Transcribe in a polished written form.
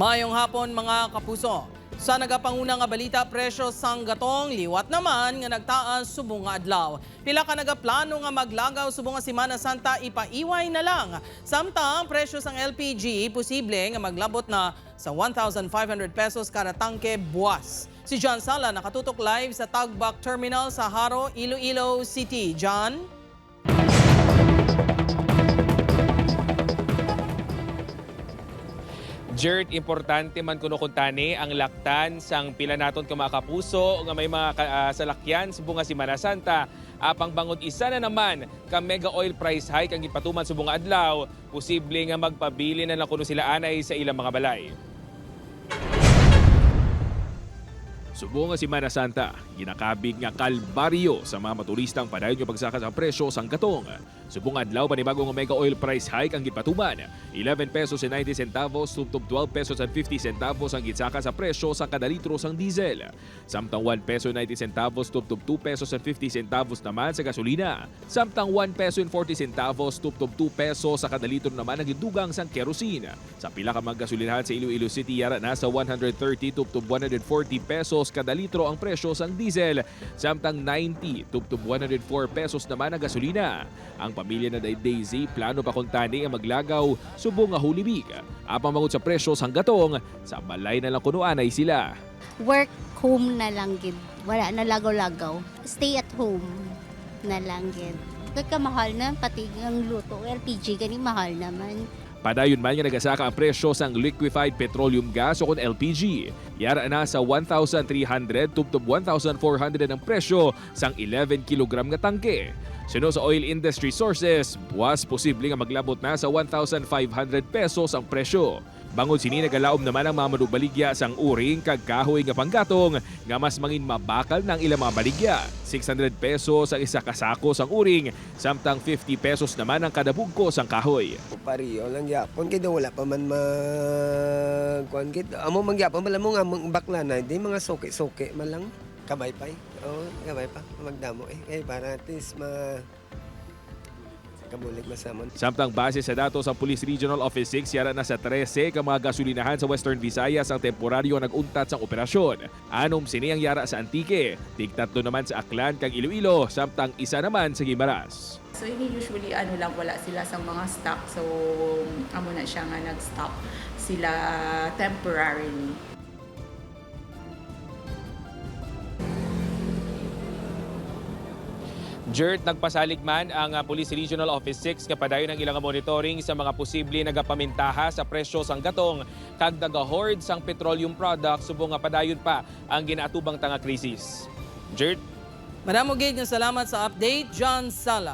Mayong hapon mga kapuso. Sa nagapanguna nga balita, presyo sang gatong liwat naman nga nagtaas subong nga adlaw. Pila ka nagaplano nga maglagaw subong nga Semana Santa ipaiway na lang. Samtang presyo sang LPG posible nga maglabot na sa 1,500 pesos kada tangke buwas. Si John Sala nakatutok live sa Tagbak Terminal sa Haro, Iloilo City. John? Jert, importante man kuno kuntani ang laktan sang pila naton ka mga kapuso nga may mga salakyan subong nga Semana Santa. Apang bangod isa na naman ka mega oil price hike ang ipatuman subong nga adlaw, posible nga magpabili na lang kuno sila anay sa ilang mga balay. Subong nga Semana Santa, ginakabig nga kalbaryo sa mga motoristang padayon yung pagsaka sa presyo sang gatong. Subong adlaw panibagong nga mega oil price hike ang gipatuman. 11 pesos and 90 centavos tubtob 12 pesos and 50 centavos ang gitsaka sa presyo sa kada litro sang diesel. Samtang 1 peso and 90 centavos tubtob 2 pesos and 50 centavos naman sa gasolina. Samtang 1 peso and 40 centavos tubtob 2 pesos sa kada litro naman ang gidugang sang kerosene. Sa pila ka mga gasolinahan sa Iloilo City, yara na sa 130 tubtob 140 pesos kada litro ang presyo sang diesel. Samtang 90 tubtob 104 pesos naman ang gasolina. Ang pamilya na Daisy plano pa kung tani ang maglagaw subong nga hulibig. Apang mangod sa presyo sang gatong, sa balay na lang kunuan ay sila. Work home na lang gid. Wala na lagaw-lagaw. Stay at home na lang gid. Nagkamahal na pati ang luto. LPG gani mahal naman. Padayon man nga nagasaka ang presyo sang liquefied petroleum gas o kon LPG. Yara na sa 1,300 tubtob 1,400 ang presyo sang 11 kilogram nga tangke. Sino sa oil industry sources, buwas posible nga maglabot na sa 1,500 pesos ang presyo. Bangod sini nagalaom naman ang mga manubaligya sang uring kag kahoy nga panggatong nga mas mangin mabakal ng ilang mga baligya. 600 pesos ang isa kasako sang uring, samtang 50 pesos naman ang kada bugko sang kahoy. Pariyo lang yapon kay wala pa man kuan kit. Amo mangyapon bala mo nga bakla na di mga suki-suki man lang. Kabay pa. Oh, kabay pa magdamo kay para at least kabulig masamon. Samtang base sa datos ang Police Regional Office 6, yara na sa 13 ka mga gasolinahan sa Western Visayas ang temporaryo naguntat sang operasyon. Anom sini ang yara sa Antique, tig-tatlo naman sa Aklan kag Iloilo, samtang isa naman sa Guimaras. So usually lang wala sila sa mga stock, so amo na siya nga nag-stop sila temporarily. Jert, nagpasalig man ang Police Regional Office 6 kapadayon ang ilang monitoring sa mga posible nagapamintaha sa presyo sang gatong kag nagahord sang petroleum products subong nga padayon pa ang ginaatubang tanga krisis. Jert? Madamo gid nga salamat sa update, John Sala.